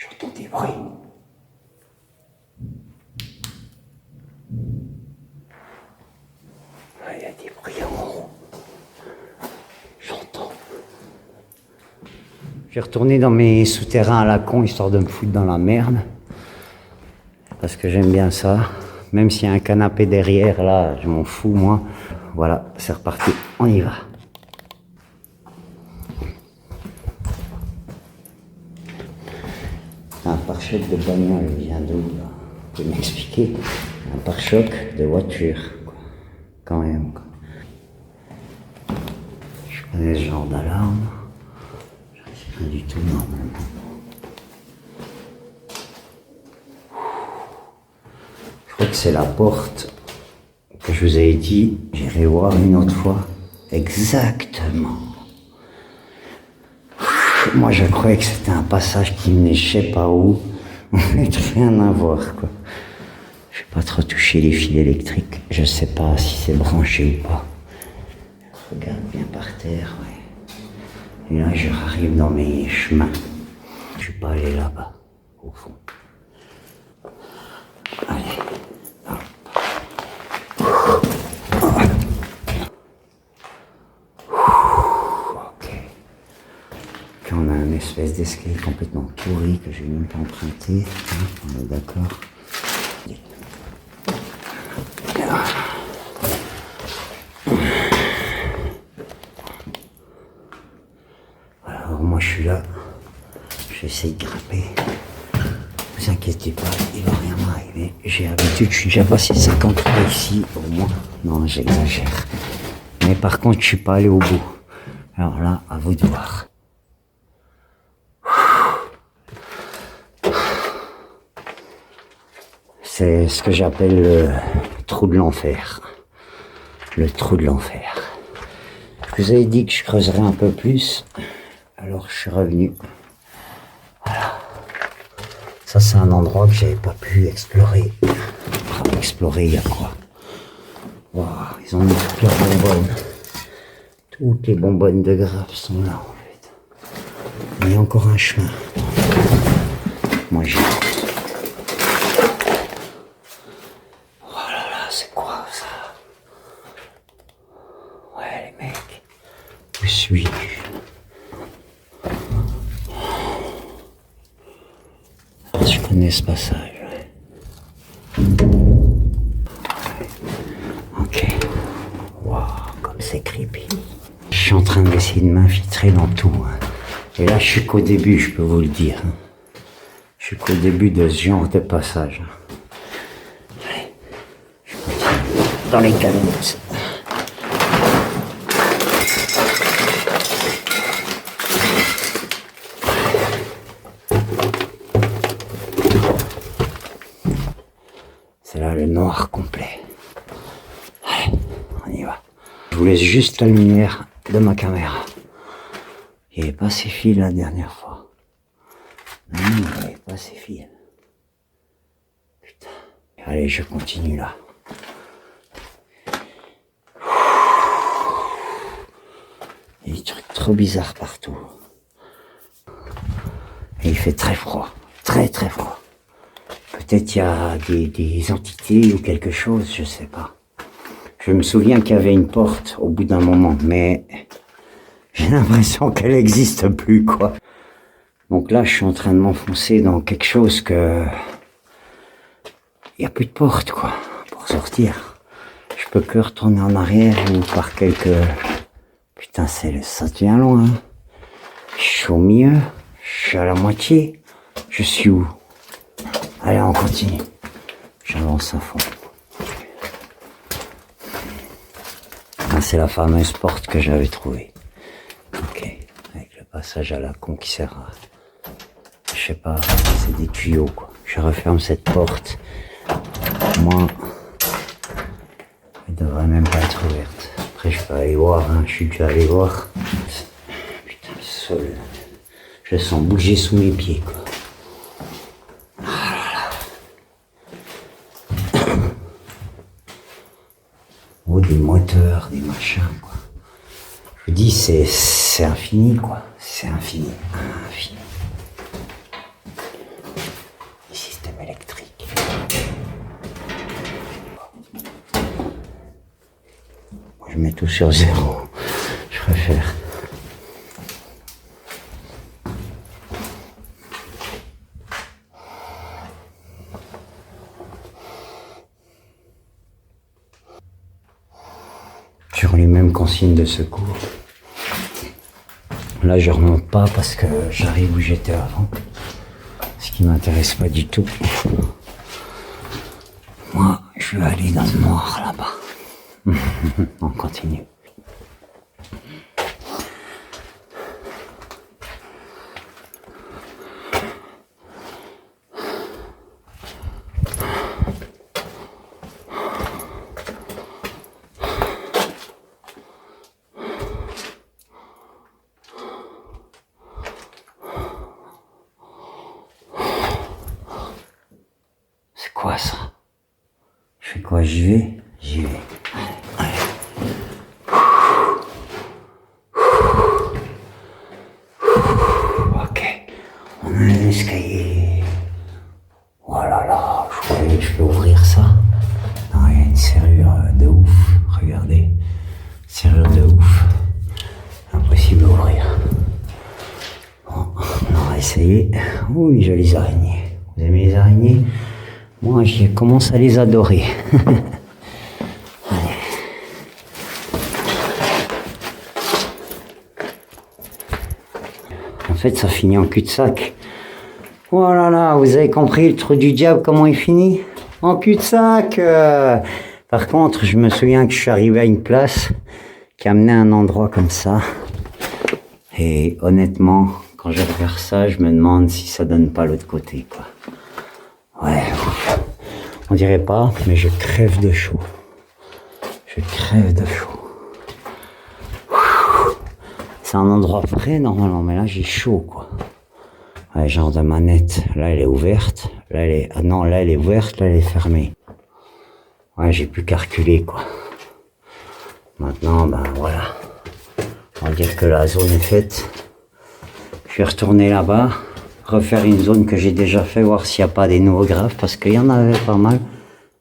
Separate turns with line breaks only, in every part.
J'entends des bruits. Il y a des bruits en haut. J'entends. Je vais retourner dans mes souterrains à la con, histoire de me foutre dans la merde. Parce que j'aime bien ça. Même s'il y a un canapé derrière, là, je m'en fous, moi. Voilà, c'est reparti. On y va. Un pare-choc de bagnole vient d'où, là? Vous pouvez m'expliquer? Un pare-choc de voiture, quoi. Quand même, quoi. Je connais ce genre d'alarme. C'est pas du tout normalement. Je crois que c'est la porte que je vous avais dit. J'irai voir une autre fois. Exactement. Moi, je croyais que c'était un passage qui menait je sais pas où. Rien à voir, quoi. Je vais pas trop toucher les fils électriques. Je sais pas si c'est branché ou pas. Regarde bien par terre, ouais. Et là, je arrive dans mes chemins. Je suis pas allé là-bas, au fond. Allez. On a une espèce d'escalier complètement pourri que j'ai même pas emprunté. On est d'accord. Alors moi je suis là. J'essaie de grimper. Ne vous inquiétez pas, il va rien m'arriver. J'ai l'habitude, je suis déjà passé 50 fois ici au moins. Non, j'exagère. Mais par contre, je suis pas allé au bout. Alors là, à vous de voir. C'est ce que j'appelle le trou de l'enfer. Le trou de l'enfer. Je vous avais dit que je creuserais un peu plus. Alors je suis revenu. Voilà. Ça c'est un endroit que j'avais pas pu explorer. Explorer il y a quoi? Wow, ils ont mis toutes leurs bonbonnes. Toutes les bonbonnes de grappe sont là en fait. Il y a encore un chemin. Moi j'ai... Où suis-je? Je connais ce passage. Ok. Waouh, comme c'est creepy. Je suis en train d'essayer de m'infiltrer dans tout. Et là, je suis qu'au début, je peux vous le dire. Je suis qu'au début de ce genre de passage. Allez, je continue dans les canettes. C'est là le noir complet. Allez, on y va. Je vous laisse juste la lumière de ma caméra. Il n'y avait pas ces fils la dernière fois. Non, il n'y avait pas ces fils. Putain. Allez, je continue là. Il y a des trucs trop bizarres partout. Et il fait très froid. Très très froid. Peut-être il y a des entités ou quelque chose, je sais pas. Je me souviens qu'il y avait une porte au bout d'un moment, mais j'ai l'impression qu'elle n'existe plus, quoi. Donc là, je suis en train de m'enfoncer dans quelque chose que... Il n'y a plus de porte, quoi, pour sortir. Je peux que retourner en arrière ou par quelques... Putain, ça devient loin. Je suis au milieu, je suis à la moitié. Je suis où? Allez, on continue. J'avance à fond. Ah, c'est la fameuse porte que j'avais trouvée. Ok, avec le passage à la con qui sert à... Je sais pas, c'est des tuyaux, quoi. Je referme cette porte. Moi, elle devrait même pas être ouverte. Après, je peux aller voir, hein. Je suis déjà allé voir. Putain, le sol, je le sens bouger sous mes pieds, quoi. Oh, des moteurs, des machins, quoi. Je vous dis, c'est infini, quoi. C'est infini, infini. Je mets tout sur 0. Je préfère. Sur les mêmes consignes de secours. Là, je remonte pas parce que j'arrive où j'étais avant. Ce qui m'intéresse pas du tout. Moi, je vais aller dans le noir là-bas. On continue. C'est quoi ça? Je fais quoi? J'y vais? J'y vais. Allez. Ok. On a un escalier. Voilà, là. Je croyais que je peux ouvrir ça. Non, il y a une serrure de ouf. Regardez. Serrure de ouf. Impossible d'ouvrir. Bon, on va essayer. Oui, jolies araignées. Vous aimez les araignées? Moi, je commence à les adorer. Allez. En fait, ça finit en cul-de-sac. Oh là là, vous avez compris le trou du diable, comment il finit? En cul-de-sac. Par contre, je me souviens que je suis arrivé à une place qui amenait à un endroit comme ça. Et honnêtement, quand je regarde ça, je me demande si ça donne pas l'autre côté, quoi. Ouais, on dirait pas, mais je crève de chaud. Je crève de chaud. C'est un endroit près normalement, mais là j'ai chaud, quoi. Ouais, genre de manette. Là elle est ouverte. Là elle est... Ah non, là elle est ouverte, là elle est fermée. Ouais, j'ai plus qu'à reculer, quoi. Maintenant, ben voilà. On va dire que la zone est faite. Je vais retourner là-bas. Refaire une zone que j'ai déjà fait, voir s'il n'y a pas des nouveaux graves, parce qu'il y en avait pas mal.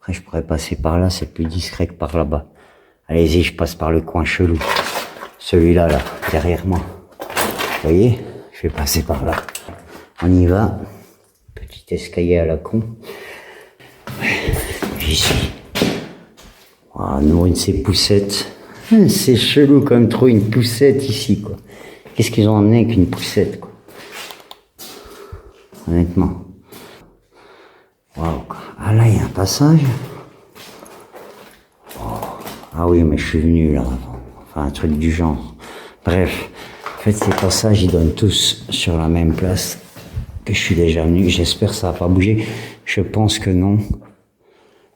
Après, je pourrais passer par là, c'est plus discret que par là-bas. Allez-y, je passe par le coin chelou. Celui-là, là, derrière moi. Vous voyez? Je vais passer par là. On y va. Petit escalier à la con. J'y suis. Oh, nous, une de ces poussettes. C'est chelou comme trop une poussette ici, quoi. Qu'est-ce qu'ils ont amené avec une poussette, quoi? Honnêtement. Waouh. Ah là, il y a un passage. Oh. Ah oui, mais je suis venu là avant. Enfin, un truc du genre. Bref. En fait, ces passages, ils donnent tous sur la même place que je suis déjà venu. J'espère que ça va pas bouger. Je pense que non.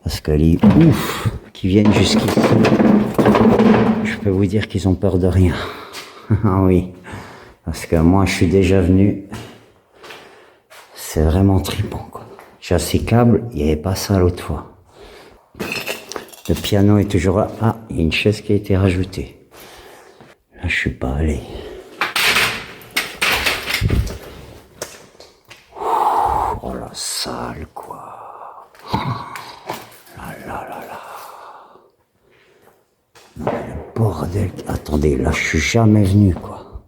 Parce que les ouf qui viennent jusqu'ici, je peux vous dire qu'ils ont peur de rien. Ah oui. Parce que moi, je suis déjà venu. C'est vraiment trippant, quoi. J'ai ces câbles, il n'y avait pas ça l'autre fois. Le piano est toujours là. Ah, il y a une chaise qui a été rajoutée. Là, je suis pas allé. Oh la salle, quoi. Là, là, là, là. Non, mais le bordel. Attendez, là, je suis jamais venu, quoi.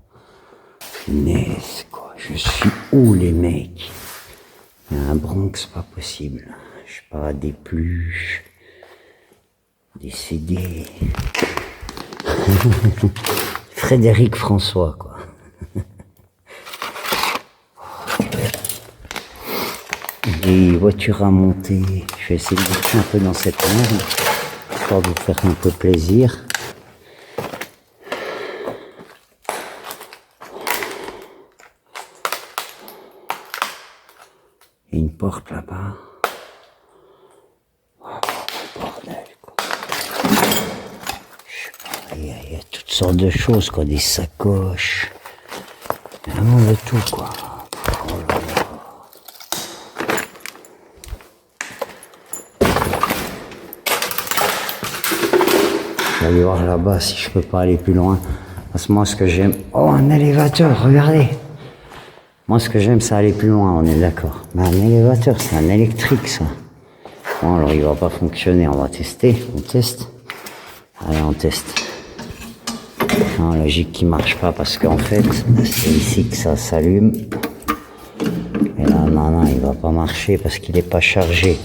Punaise, quoi. Je suis où, les mecs? Il y a un Bronx, pas possible. Je sais pas, des pluches, des CD. Frédéric François, quoi. Des voitures à monter. Je vais essayer de marcher un peu dans cette merde, histoire de vous faire un peu plaisir. Il y a une porte là-bas. Oh, bordel, quoi. Je sais pas, il y a toutes sortes de choses, quoi. Des sacoches. Vraiment de tout, quoi. Oh là là. Je vais aller voir là-bas si je peux pas aller plus loin. Parce que moi, ce que j'aime... Oh, un élévateur, regardez. Moi, ce que j'aime, c'est aller plus loin, on est d'accord. Mais un élévateur, c'est un électrique, ça. Bon, alors, il va pas fonctionner, on va tester. On teste. Allez, on teste. Non, logique qui marche pas parce qu'en fait, c'est ici que ça s'allume. Et là, non, il va pas marcher parce qu'il n'est pas chargé.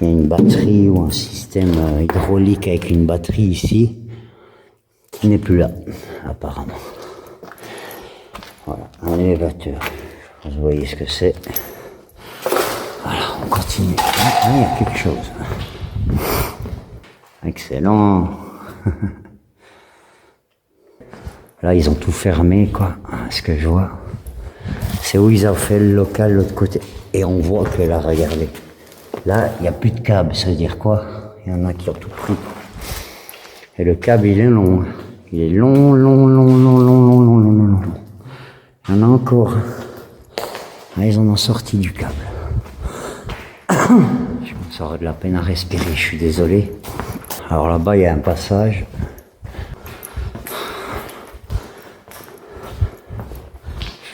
Il y a une batterie ou un système hydraulique avec une batterie ici qui n'est plus là, apparemment. Voilà, un élévateur. Vous voyez ce que c'est. Voilà, on continue. Ah, il y a quelque chose. Excellent. Là, ils ont tout fermé, quoi. Ce que je vois. C'est où ils ont fait le local, l'autre côté. Et on voit que là, regardez. Là, il n'y a plus de câble. Ça veut dire quoi? Il y en a qui ont tout pris. Et le câble, il est long. Il est long. Il y en a encore. Là, ils en ont sorti du câble. Je me sors de la peine à respirer, je suis désolé. Alors là-bas, il y a un passage.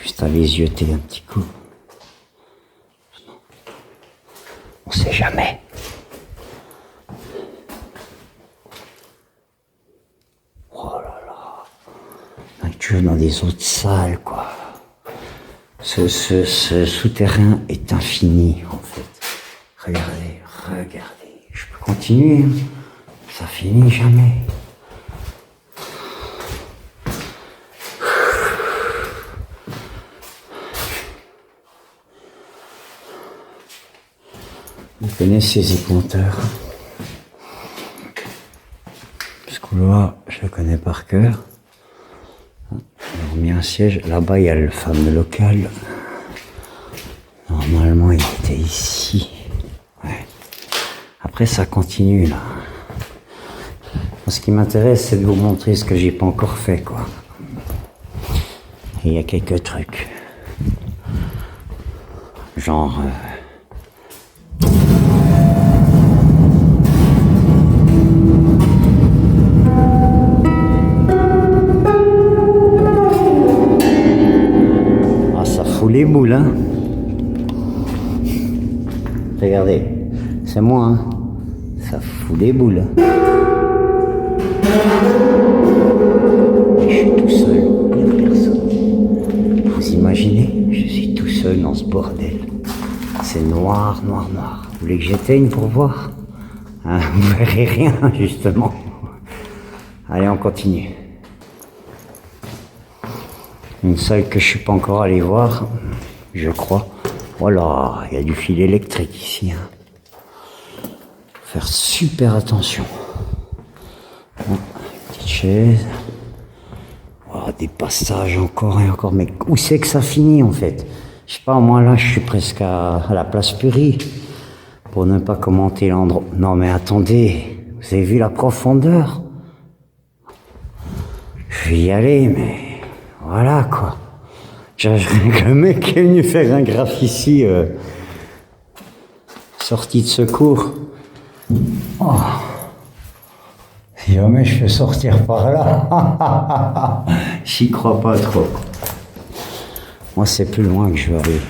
Juste à les yeuter un petit coup. On sait jamais. Oh là là. Tu es dans des autres salles, quoi. Ce souterrain est infini, en fait. Regardez. Je peux continuer. Ça finit jamais. Vous connaissez ces compteurs. Ce couloir, je le connais par cœur. On a remis un siège. Là-bas, il y a le fameux local. Normalement, il était ici. Ouais. Après, ça continue, là. Ce qui m'intéresse, c'est de vous montrer ce que j'ai pas encore fait, quoi. Et il y a quelques trucs. Genre... Ah, ça fout les boules, hein. Regardez, c'est moi, hein. Ça fout des boules. Je suis tout seul, il n'y a personne. Vous imaginez, je suis tout seul dans ce bordel. C'est noir. Vous voulez que j'éteigne pour voir? Hein, vous verrez rien, justement. Allez, on continue. Une salle que je suis pas encore allé voir, je crois. Voilà, il y a du fil électrique ici. Hein. Faut faire super attention. Bon, petite chaise. Oh, des passages encore et encore. Mais où c'est que ça finit en fait? Je sais pas, moi là je suis presque à la place Purie. Pour ne pas commenter l'endroit. Non mais attendez, vous avez vu la profondeur? Je vais y aller, mais voilà quoi. Le mec qui est venu faire un graphe ici, sortie de secours. Oh. Si jamais je fais sortir par là, j'y crois pas trop. Moi, c'est plus loin que je veux aller.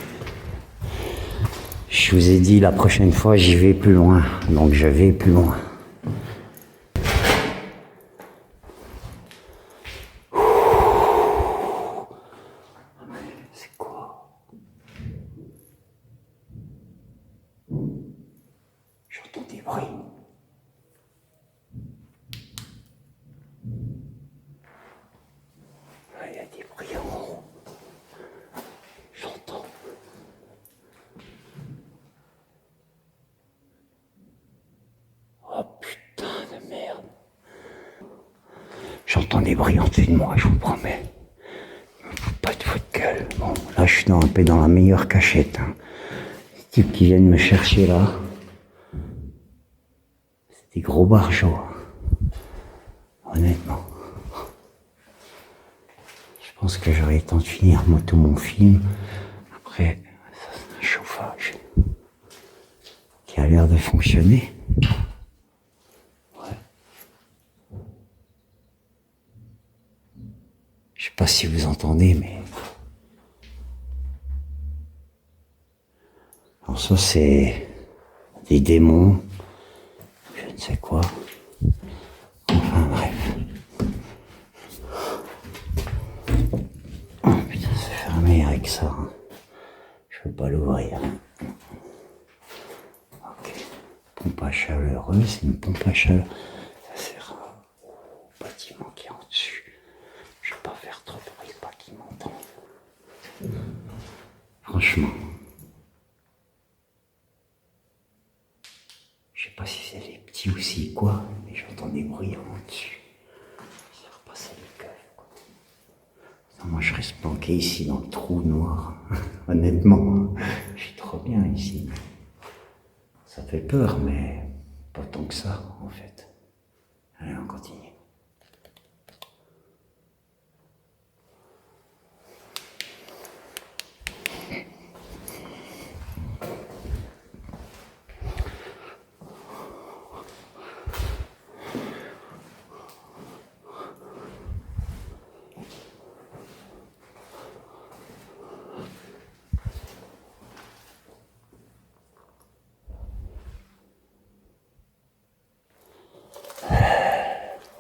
Je vous ai dit la prochaine fois, j'y vais plus loin. Donc, je vais plus loin. C'est quoi? J'entends des bruits. Il y a des bruits en haut. J'entends. Oh putain de merde. J'entends des bruits en dessous de moi, je vous promets. Ne me fous pas de votre gueule. Bon, là je suis un peu dans la meilleure cachette. Hein. Les types qui viennent me chercher là, c'est des gros barjots. Honnêtement. Je pense que j'aurai le temps de finir tout mon film. Après, ça c'est un chauffage qui a l'air de fonctionner. Ouais. Je sais pas si vous entendez, mais... Alors ça c'est des démons, je ne sais quoi. Enfin bref. jamais avec ça. Hein. Je peux pas l'ouvrir. Ok. Pompe à chaleur. Oui, c'est une pompe à chaleur. Ça sert au bâtiment qui est en dessus. Je vais pas faire trop de bruit, pas qu'il m'entend. Franchement. Je sais pas si c'est les petits ou si quoi, mais j'entends des bruits en dessus. Ça va passer les gueules, quoi. Non, moi je reste planqué ici dans le trou noir. Honnêtement, je suis trop bien ici. Ça fait peur, mais pas tant que ça, en fait. Allez, on continue.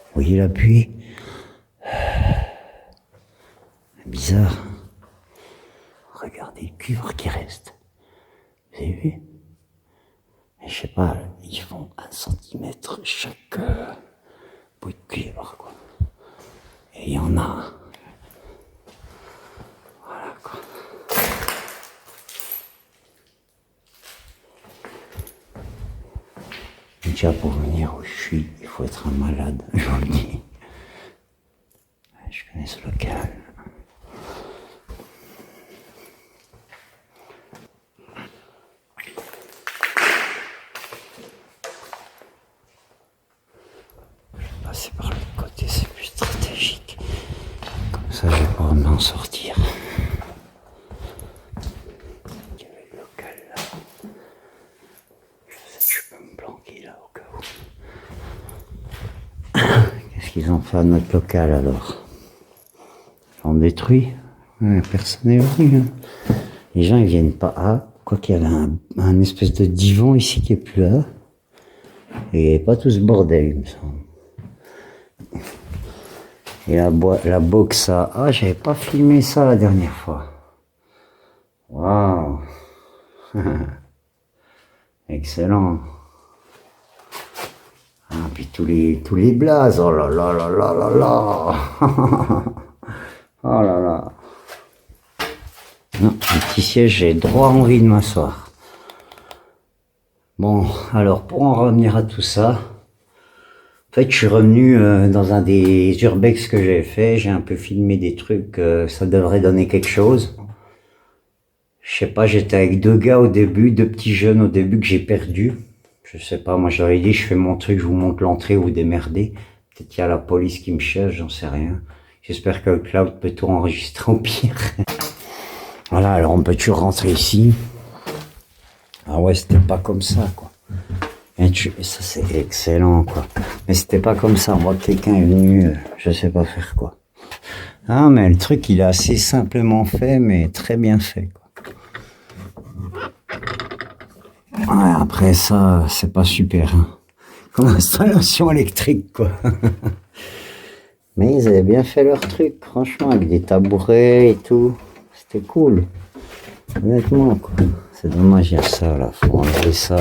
Vous voyez la pluie? Bizarre. Regardez le cuivre qui reste. Vous avez vu? Et je sais pas, ils font 1 centimètre chaque bout de cuivre, quoi. Et il y en a. Voilà, quoi. Déjà, pour venir où je suis, il faut être un malade, je vous le dis. Je connais ce local. Passer par le côté, c'est plus stratégique. Comme ça, je vais pouvoir m'en sortir. Il y avait le local là. Je sais que je peux me planquer là au cas où. Qu'est-ce qu'ils ont fait à notre local alors? Ils l'ont détruit. Ouais, personne n'est venu. Hein. Les gens ils viennent pas. Ah, quoi qu'il y avait un espèce de divan ici qui est plus là. Et il n'y avait pas tout ce bordel, il me semble. Et la box à... Ah, j'avais pas filmé ça la dernière fois. Waouh. Excellent. Ah, puis tous les blazes. Oh là là là là là là. Oh là là. Non, un petit siège, j'ai droit envie de m'asseoir. Bon, alors pour en revenir à tout ça, en fait je suis revenu dans un des urbex que j'ai fait, j'ai un peu filmé des trucs, ça devrait donner quelque chose. Je sais pas, j'étais avec 2 gars au début, 2 petits jeunes au début que j'ai perdu. Je sais pas, moi j'aurais dit je fais mon truc, je vous montre l'entrée, vous démerdez. Peut-être qu'il y a la police qui me cherche, j'en sais rien. J'espère que le cloud peut tout enregistrer au pire. Voilà, alors on peut toujours rentrer ici. Ah ouais, c'était pas comme ça, quoi. Et ça, c'est excellent, quoi. Mais c'était pas comme ça. Moi, quelqu'un est venu, je sais pas faire quoi. Ah, mais le truc, il est assez simplement fait, mais très bien fait, quoi. Ouais, après ça, c'est pas super, hein. Comme installation électrique, quoi. Mais ils avaient bien fait leur truc, franchement, avec des tabourets et tout. C'était cool. Honnêtement, quoi. C'est dommage, il y a ça, là. Faut enlever ça.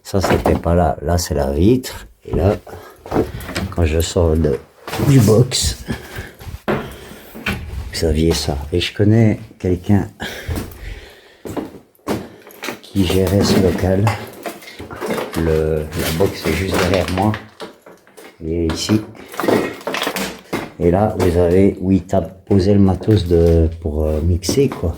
Ça, c'était pas là. Là, c'est la vitre. Et là, quand je sors du box, vous aviez ça. Et je connais quelqu'un qui gérait ce local. La box est juste derrière moi. Il est ici. Et là, vous avez où ils tapent posé le matos pour mixer, quoi.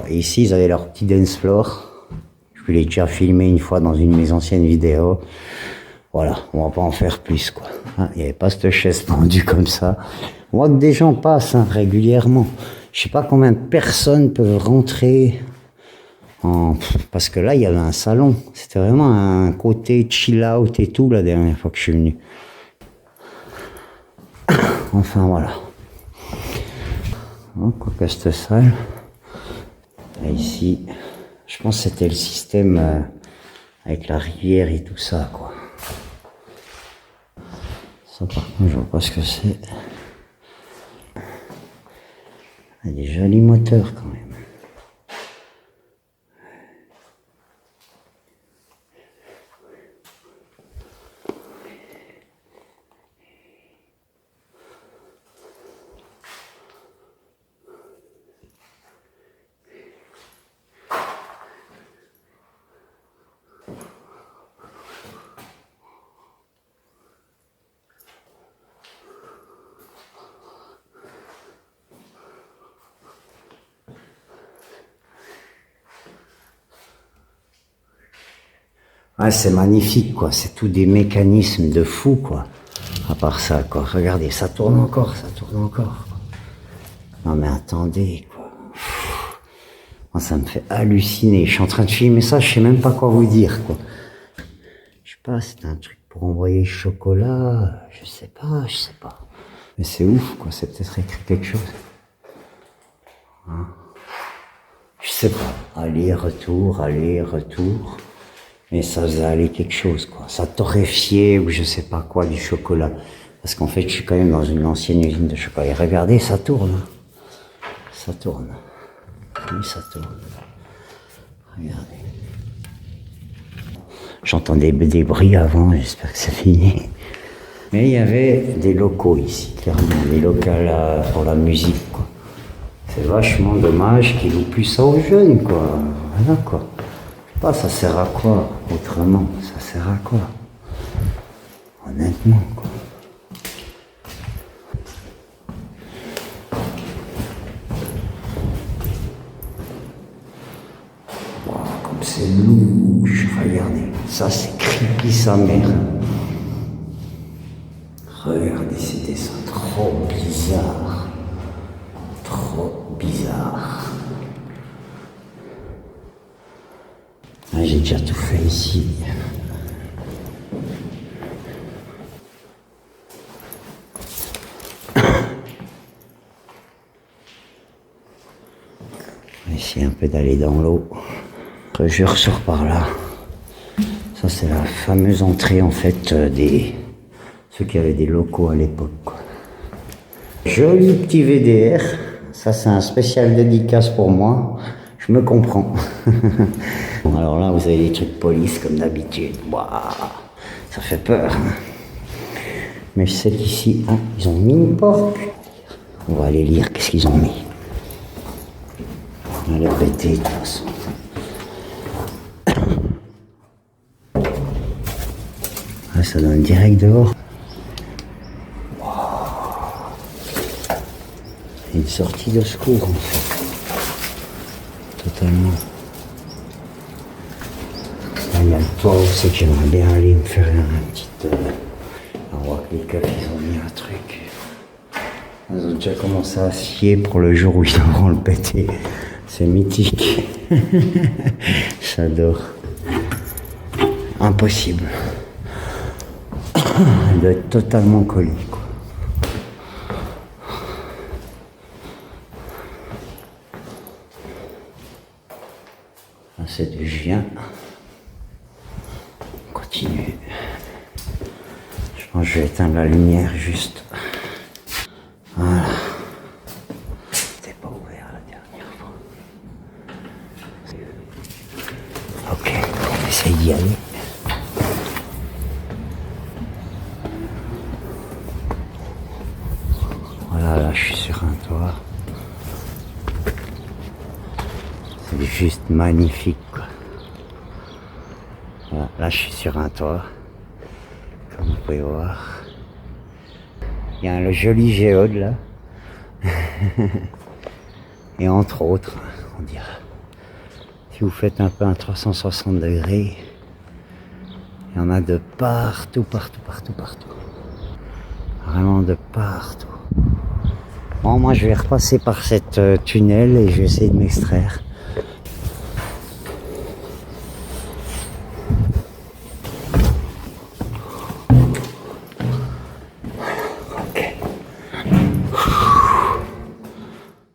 Et ici, ils avaient leur petit dance floor. Je l'ai déjà filmé une fois dans une de mes anciennes vidéos. Voilà, on va pas en faire plus, quoi. Hein, il n'y avait pas cette chaise tendue comme ça. On voit que des gens passent hein, régulièrement. Je sais pas combien de personnes peuvent rentrer parce que là, il y avait un salon. C'était vraiment un côté chill out et tout la dernière fois que je suis venu. Enfin, voilà. Oh, quoi que cette salle. Et ici, je pense que c'était le système avec la rivière et tout ça, quoi. Ça, par contre, je vois pas ce que c'est. Il y a des jolis moteurs, quand même. Ah, c'est magnifique, quoi. C'est tout des mécanismes de fou, quoi. À part ça, quoi. Regardez, ça tourne encore, ça tourne encore. Quoi. Non, mais attendez, quoi. Moi, ça me fait halluciner. Je suis en train de filmer ça, je sais même pas quoi vous dire, quoi. Je sais pas, c'est un truc pour envoyer chocolat. Je sais pas. Mais c'est ouf, quoi. C'est peut-être écrit quelque chose. Hein? Je sais pas. Aller-retour. Mais ça faisait aller quelque chose, quoi. Ça torréfiait ou je sais pas quoi du chocolat. Parce qu'en fait, je suis quand même dans une ancienne usine de chocolat. Et regardez, ça tourne. Ça tourne. Oui, ça tourne. Regardez. J'entendais des bruits avant, j'espère que c'est fini. Mais il y avait des locaux ici, clairement. Des locaux pour la musique, quoi. C'est vachement dommage qu'ils louent plus ça aux jeunes, quoi. Voilà, quoi. Je sais pas, ça sert à quoi autrement? Ça sert à quoi? Honnêtement, quoi. Wow, comme c'est louche, regardez. Ça, c'est creepy, sa mère. Regardez ces dessins, trop bizarre. Trop bizarre. Ah, j'ai déjà tout fait ici. On va essayer un peu d'aller dans l'eau. Je ressors par là. Ça, c'est la fameuse entrée, en fait, des ceux qui avaient des locaux à l'époque, quoi. Joli petit VDR. Ça, c'est un spécial dédicace pour moi. Je me comprends. Bon, alors là, vous avez des trucs police, comme d'habitude. Waouh, ça fait peur. Hein. Mais je sais qu'ici, hein, ils ont mis une porte. On va aller lire qu'est-ce qu'ils ont mis. On va les péter, de toute façon. Ah, ça donne direct dehors. Wow. Une sortie de secours, en fait. Totalement. Là, il y a le toit où c'est que j'aimerais bien aller me faire un petit... On voit que les keufs, ils ont mis un truc. Ils ont déjà commencé à scier pour le jour où ils devront le péter. C'est mythique. J'adore. Impossible. Elle doit être totalement collée, quoi. Là, c'est du chien. On continue. Je pense que je vais éteindre la lumière juste. Voilà. C'était pas ouvert la dernière fois. Ok, on essaye d'y aller. Voilà, là je suis sur un toit. C'est juste magnifique, quoi. Voilà, là je suis sur un toit. Comme vous pouvez voir. Il y a un joli géode là. Et entre autres, on dirait, si vous faites un peu un 360 degrés, il y en a de partout. Vraiment de partout. Bon, moi je vais repasser par cette tunnel et je vais essayer de m'extraire.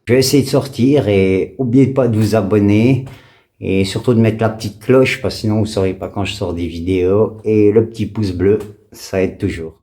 Je vais essayer de sortir et n'oubliez pas de vous abonner et surtout de mettre la petite cloche parce que sinon vous ne saurez pas quand je sors des vidéos et le petit pouce bleu, ça aide toujours.